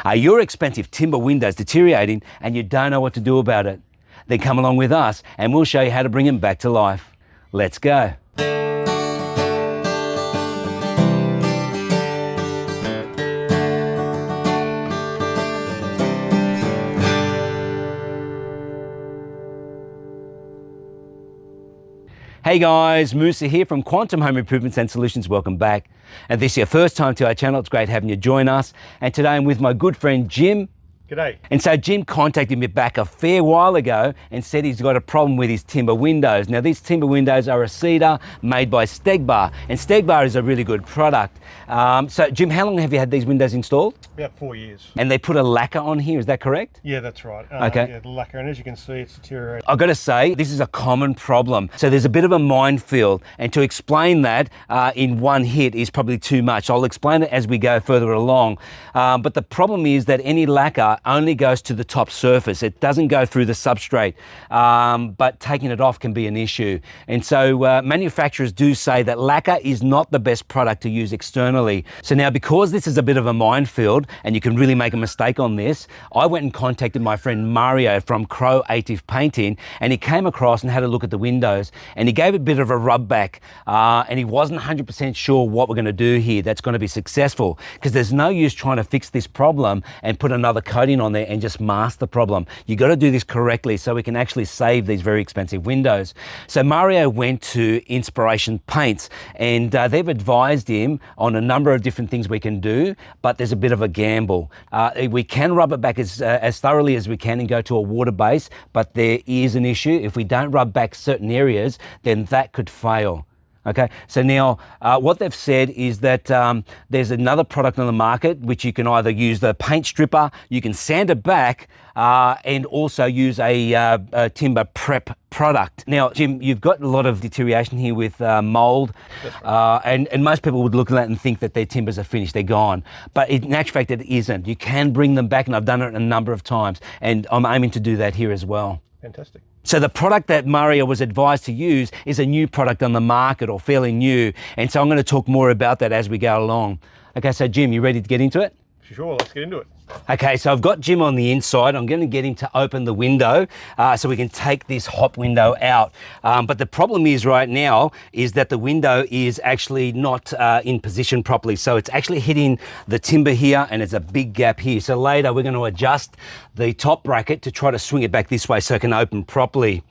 Are your expensive timber windows deteriorating and you don't know what to do about it? Then come along with us and we'll show you how to bring them back to life. Let's go. Hey guys, Musa here from Quantum Home Improvements and Solutions. Welcome back. And this is your first time to our channel. It's great having you join us. And today I'm with my good friend Jim. G'day. And so Jim contacted me back a fair while ago and said he's got a problem with his timber windows. Now these timber windows are a cedar made by Stegbar, and Stegbar is a really good product. So Jim, how long have you had these windows installed? About 4 years. And they put a lacquer on here, is that correct? Yeah, that's right. Okay. Yeah, the lacquer, and as you can see, it's deteriorated. I've got to say, this is a common problem. So there's a bit of a minefield, and to explain that in one hit is probably too much. I'll explain it as we go further along. But the problem is that any lacquer only goes to the top surface. It doesn't go through the substrate, but taking it off can be an issue. And so manufacturers do say that lacquer is not the best product to use externally. So now, because this is a bit of a minefield, and you can really make a mistake on this, I went and contacted my friend Mario from Creative Painting, and he came across and had a look at the windows, and he gave a bit of a rub back, and he wasn't 100% sure what we're going to do here that's going to be successful, because there's no use trying to fix this problem and put another coating on there and just mask the problem. You got to do this correctly so we can actually save these very expensive windows. So Mario went to Inspiration Paints, and they've advised him on a number of different things we can do, but there's a bit of a gamble. We can rub it back as thoroughly as we can and go to a water base, but there is an issue. If we don't rub back certain areas, then that could fail. Okay, so now what they've said is that there's another product on the market which you can either use the paint stripper, you can sand it back, and also use a timber prep product. Now, Jim, you've got a lot of deterioration here with mold, and most people would look at that and think that their timbers are finished, they're gone. But in actual fact, it isn't. You can bring them back, and I've done it a number of times, and I'm aiming to do that here as well. Fantastic. So the product that Mario was advised to use is a new product on the market, or fairly new. And so I'm going to talk more about that as we go along. Okay, so Jim, you ready to get into it? Sure, let's get into it. Okay, so I've got Jim on the inside. I'm going to get him to open the window so we can take this hop window out. But the problem is right now is that the window is actually not in position properly. So it's actually hitting the timber here, and there's a big gap here. So later we're going to adjust the top bracket to try to swing it back this way so it can open properly.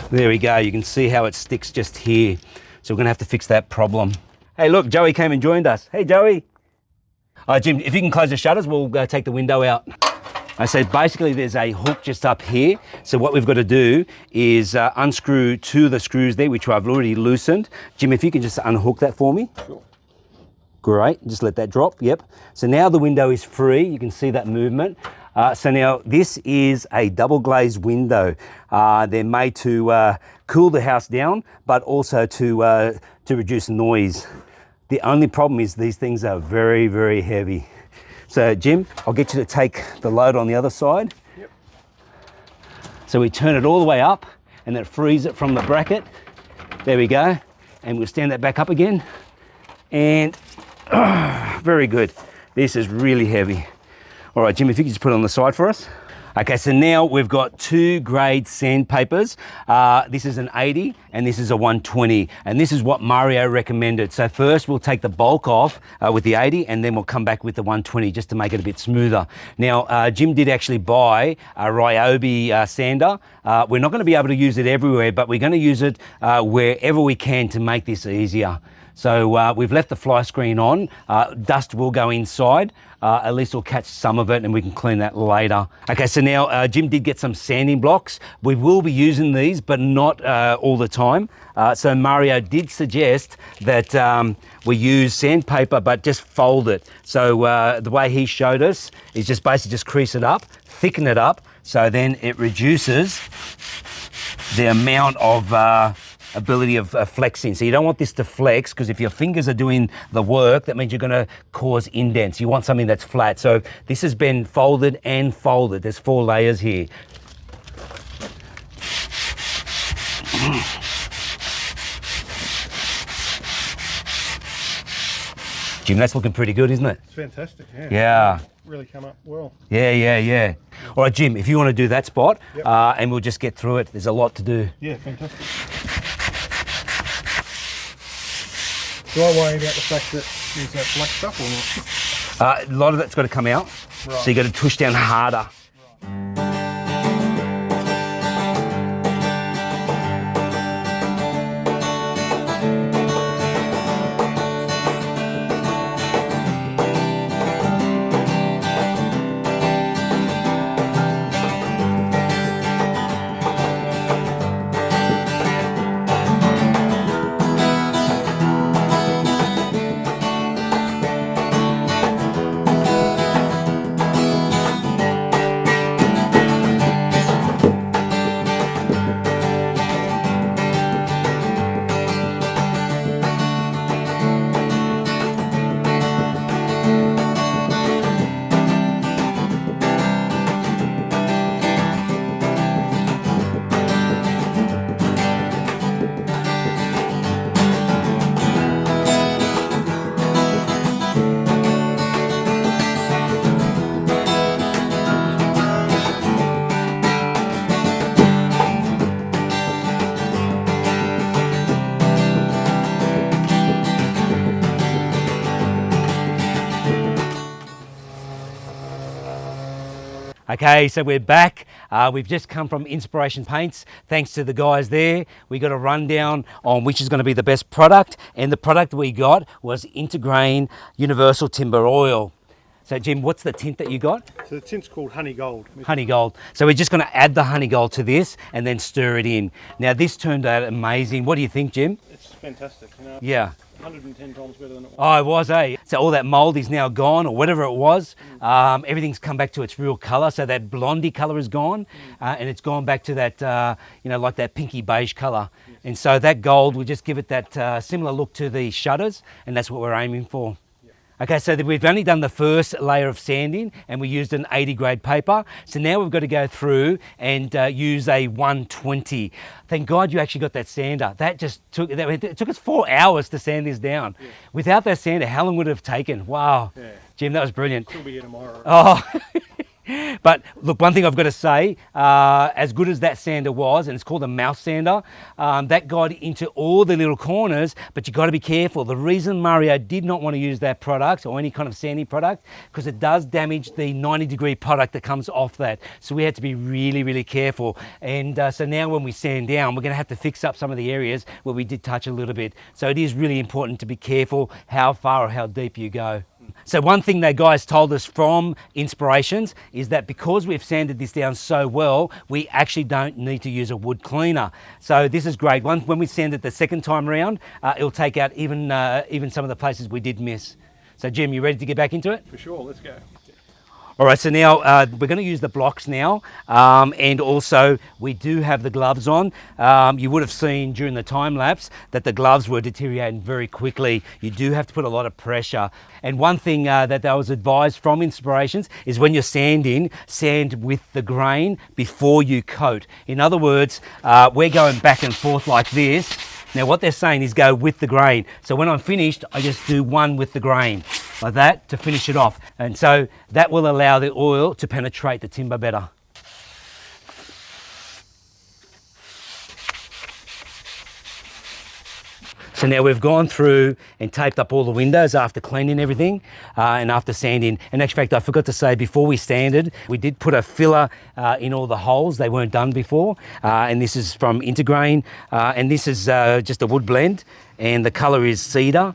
There we go. You can see how it sticks just here. So we're going to have to fix that problem. Hey, look, Joey came and joined us. Hey, Joey. Jim, if you can close the shutters, we'll take the window out. I said basically there's a hook just up here. So what we've got to do is unscrew two of the screws there, which I've already loosened. Jim, if you can just unhook that for me. Sure. Great, just let that drop, yep. So now the window is free, you can see that movement. So now this is a double glazed window. They're made to cool the house down, but also to reduce noise. The only problem is these things are very, very heavy. So Jim, I'll get you to take the load on the other side. Yep. So we turn it all the way up and then frees it from the bracket. There we go. And we'll stand that back up again. And very good. This is really heavy. All right, Jim, if you could just put it on the side for us. Okay, so now we've got two grade sandpapers. This is an 80 and this is a 120, and this is what Mario recommended. So first we'll take the bulk off with the 80, and then we'll come back with the 120 just to make it a bit smoother. Now, Jim did actually buy a Ryobi sander. We're not going to be able to use it everywhere, but we're going to use it wherever we can to make this easier. So we've left the fly screen on. Dust will go inside. At least we'll catch some of it and we can clean that later. Okay, so now Jim did get some sanding blocks. We will be using these, but not all the time. So Mario did suggest that we use sandpaper, but just fold it. So the way he showed us is just basically just crease it up, thicken it up, so then it reduces the amount of ability of flexing. So you don't want this to flex, because if your fingers are doing the work, that means you're going to cause indents. You want something that's flat. So this has been folded and folded. There's 4 layers here. Jim, that's looking pretty good, isn't it? It's fantastic, yeah. Yeah. Really come up well. Yeah. All right, Jim, if you want to do that spot, Yep. and we'll just get through it. There's a lot to do. Yeah, fantastic. Do I worry about the fact that there's that black stuff or not? A lot of that's got to come out. Right. So you got to tush down harder. Okay, so we're back. We've just come from Inspiration Paints. Thanks to the guys there. We got a rundown on which is going to be the best product, and the product we got was Intergrain Universal Timber Oil. So Jim, what's the tint that you got? So the tint's called Honey Gold. Honey Gold. So we're just going to add the Honey Gold to this and then stir it in. Now this turned out amazing. What do you think, Jim? It's fantastic. You know, Yeah. 110 times better than it was. Oh, it was, eh? So all that mold is now gone, or whatever it was. Everything's come back to its real colour. So that blondie colour is gone, and it's gone back to that, like that pinky beige colour. Yes. And so that gold will just give it that similar look to the shutters, and that's what we're aiming for. Okay, so we've only done the first layer of sanding and we used an 80 grade paper. So now we've got to go through and use a 120. Thank God you actually got that sander. It took us 4 hours to sand this down. Yeah. Without that sander, how long would it have taken? Wow. Yeah. Jim, that was brilliant. She'll be here tomorrow. Oh. But look, one thing I've got to say, as good as that sander was, and it's called a mouse sander, that got into all the little corners, but you got to be careful. The reason Mario did not want to use that product or any kind of sanding product, because it does damage the 90-degree product that comes off that. So we had to be really, really careful. And so now when we sand down, we're going to have to fix up some of the areas where we did touch a little bit. So it is really important to be careful how far or how deep you go. So one thing that guys told us from Inspirations is that because we've sanded this down so well, we actually don't need to use a wood cleaner. So this is great. When we sand it the second time around, it'll take out even some of the places we did miss. So Jim, you ready to get back into it? For sure, let's go. All right, so now we're going to use the blocks now, and also we do have the gloves on. You would have seen during the time lapse that the gloves were deteriorating very quickly. You do have to put a lot of pressure. And one thing that I was advised from Inspirations is when you're sanding, sand with the grain before you coat. In other words, we're going back and forth like this. Now what they're saying is go with the grain. So when I'm finished, I just do one with the grain, like that, to finish it off. And so that will allow the oil to penetrate the timber better. So now we've gone through and taped up all the windows after cleaning everything and after sanding. And in fact, I forgot to say, before we sanded, we did put a filler in all the holes. They weren't done before. And this is from Intergrain. And this is just a wood blend. And the color is cedar,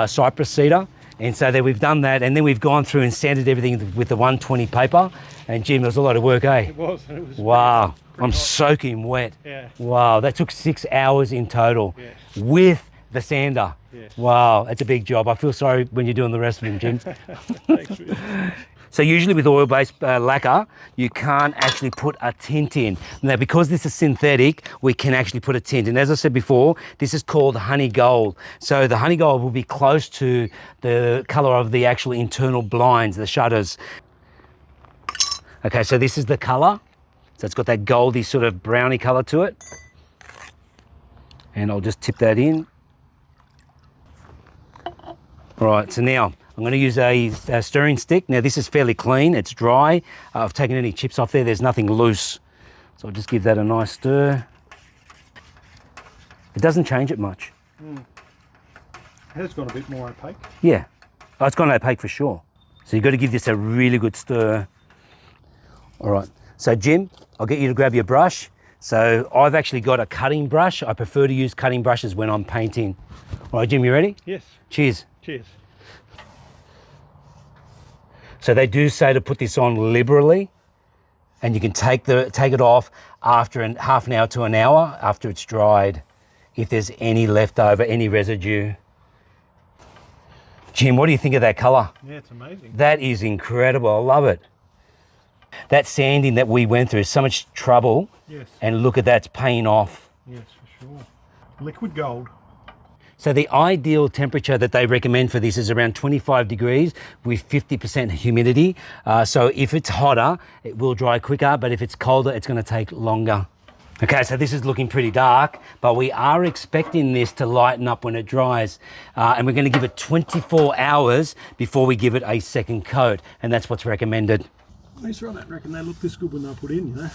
cypress cedar. And so then we've done that. And then we've gone through and sanded everything with the 120 paper. And Jim, there was a lot of work, eh? It was. It was wow. I'm hot. soaking wet. Yeah. Wow, that took 6 hours in total. Yes. With the sander. Yes. Wow, that's a big job. I feel sorry when you're doing the rest of them, Jim. Thanks, Richard. So usually with oil-based lacquer, you can't actually put a tint in. Now, because this is synthetic, we can actually put a tint. And as I said before, this is called honey gold. So the honey gold will be close to the color of the actual internal blinds, the shutters. Okay, so this is the color. So it's got that goldy sort of browny color to it. And I'll just tip that in. All right, so now I'm going to use a stirring stick. Now this is fairly clean, it's dry. I've taken any chips off there, there's nothing loose. So I'll just give that a nice stir. It doesn't change it much. It has gone a bit more opaque. Yeah, oh, it's gone opaque for sure. So you've got to give this a really good stir. All right, so Jim, I'll get you to grab your brush. So I've actually got a cutting brush. I prefer to use cutting brushes when I'm painting. All right, Jim, you ready? Yes. Cheers. Cheers. So they do say to put this on liberally, and you can take it off after half an hour to an hour after it's dried, if there's any leftover, any residue. Jim, what do you think of that color? Yeah, it's amazing. That is incredible. I love it. That sanding that we went through, so much trouble. Yes. And look at that, it's paying off. Yes, for sure. Liquid gold. So the ideal temperature that they recommend for this is around 25 degrees with 50% humidity. So if it's hotter, it will dry quicker, but if it's colder, it's going to take longer. Okay, so this is looking pretty dark, but we are expecting this to lighten up when it dries. And we're going to give it 24 hours before we give it a second coat, and that's what's recommended. I used to reckon they look this good when they're put in, you know.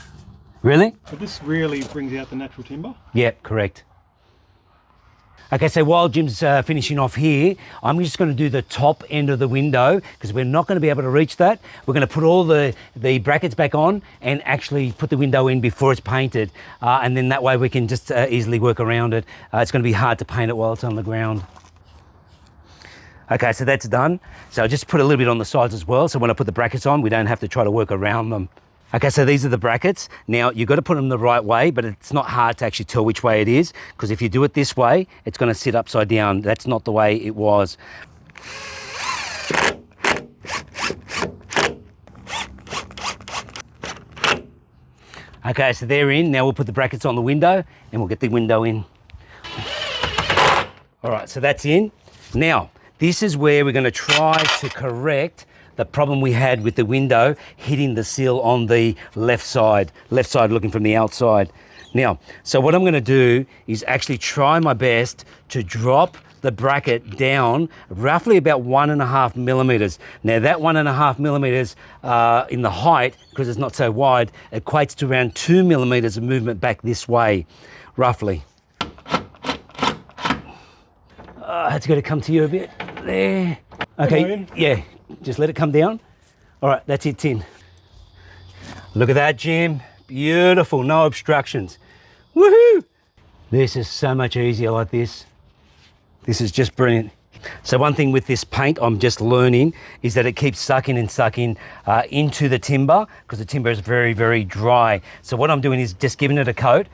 Really? But this really brings out the natural timber. Yep, correct. Okay, so while Jim's finishing off here, I'm just going to do the top end of the window because we're not going to be able to reach that. We're going to put all the brackets back on and actually put the window in before it's painted. And then that way we can just easily work around it. It's going to be hard to paint it while it's on the ground. Okay, so that's done. So just put a little bit on the sides as well. So when I put the brackets on, we don't have to try to work around them. Okay, so these are the brackets. Now you've got to put them the right way, but it's not hard to actually tell which way it is, because if you do it this way, it's going to sit upside down. That's not the way it was. Okay, so they're in. Now we'll put the brackets on the window and we'll get the window in. All right, so that's in. Now, this is where we're going to try to correct the problem we had with the window hitting the sill on the left side looking from the outside. Now, so what I'm going to do is actually try my best to drop the bracket down roughly about 1.5 millimeters. Now that 1.5 millimeters in the height, because it's not so wide, equates to around 2 millimeters of movement back this way, roughly. It's got to come to you a bit there. Okay, yeah, just let it come down. All right, that's it, Tin. Look at that, Jim. Beautiful, no obstructions. Woohoo! This is so much easier like this. This is just brilliant. So one thing with this paint I'm just learning is that it keeps sucking and sucking into the timber, because the timber is very, very dry. So what I'm doing is just giving it a coat,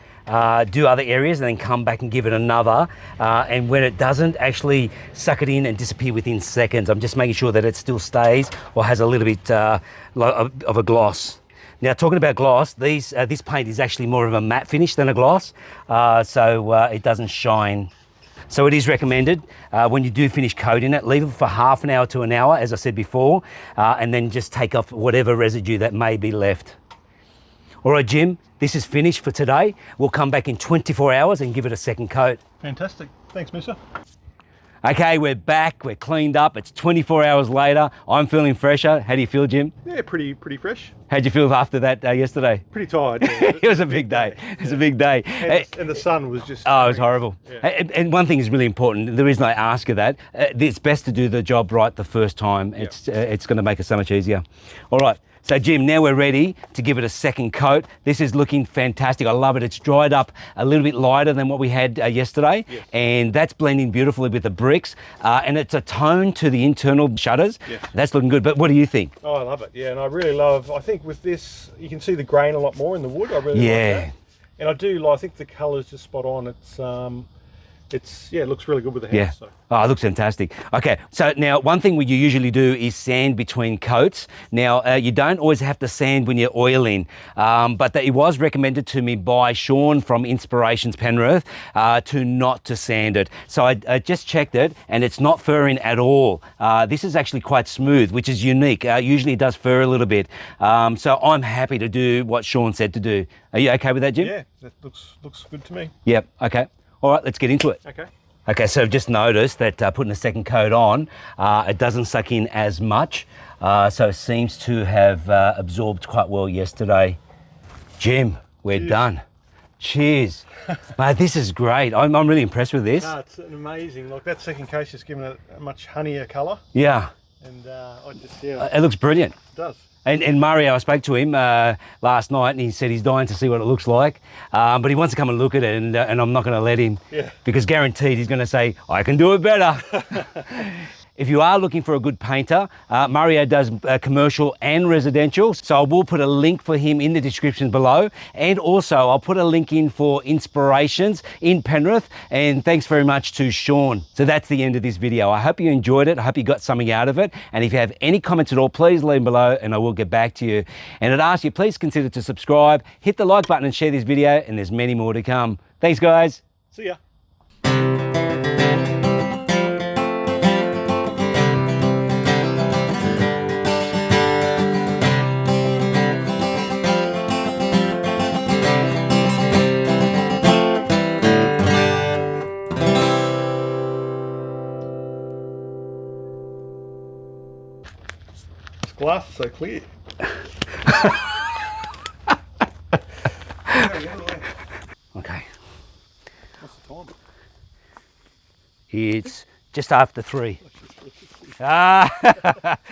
do other areas, and then come back and give it another. And when it doesn't actually suck it in and disappear within seconds, I'm just making sure that it still stays or has a little bit of a gloss. Now, talking about gloss, this paint is actually more of a matte finish than a gloss, so it doesn't shine. So it is recommended when you do finish coating it, leave it for half an hour to an hour, as I said before, and then just take off whatever residue that may be left. All right, Jim, this is finished for today. We'll come back in 24 hours and give it a second coat. Fantastic. Thanks, Musa. Okay, we're back, we're cleaned up. It's 24 hours later. I'm feeling fresher. How do you feel, Jim? Yeah, pretty fresh. How'd you feel after that yesterday? Pretty tired. Yeah. It was a big day. It was a big day. And the sun was just... Oh, it was horrible. Yeah. And one thing is really important. The reason I ask you that, it's best to do the job right the first time. Yeah. It's going to make it so much easier. All right. So Jim, now we're ready to give it a second coat. This is looking fantastic. I love it. It's dried up a little bit lighter than what we had yesterday. Yes. And that's blending beautifully with the bricks. And it's a tone to the internal shutters. Yes. That's looking good. But what do you think? Oh, I love it. Yeah, and I really love, I think with this, you can see the grain a lot more in the wood. I really like that. And I do, I think the colour's just spot on. It looks really good with the house. Yeah. So. Oh, it looks fantastic. Okay, so now one thing you usually do is sand between coats. Now, you don't always have to sand when you're oiling, but it was recommended to me by Sean from Inspirations Penrith not to sand it. So I just checked it, and it's not furring at all. This is actually quite smooth, which is unique. Usually it does fur a little bit. So I'm happy to do what Sean said to do. Are you okay with that, Jim? Yeah, that looks good to me. Yep, okay. All right, let's get into it. Okay. Okay, so I've just noticed that putting a second coat on, it doesn't suck in as much. So it seems to have absorbed quite well yesterday. Jim, we're done. Cheers. Mate, this is great. I'm really impressed with this. No, it's an amazing. Like that second coat has given it a much honeyed colour. Yeah. And I just, yeah. It looks brilliant. It does. And Mario, I spoke to him last night, and he said he's dying to see what it looks like, but he wants to come and look at it, and I'm not going to let him, because guaranteed he's going to say, I can do it better. If you are looking for a good painter, Mario does commercial and residential, so I will put a link for him in the description below, and also I'll put a link in for Inspirations in Penrith, and thanks very much to Sean. So that's the end of this video. I hope you enjoyed it. I hope you got something out of it, and if you have any comments at all, please leave them below and I will get back to you. And I'd ask you, please consider to subscribe, hit the like button and share this video, and there's many more to come. Thanks guys. See ya. Glass is so clear. Okay. What's the time? It's just after 3.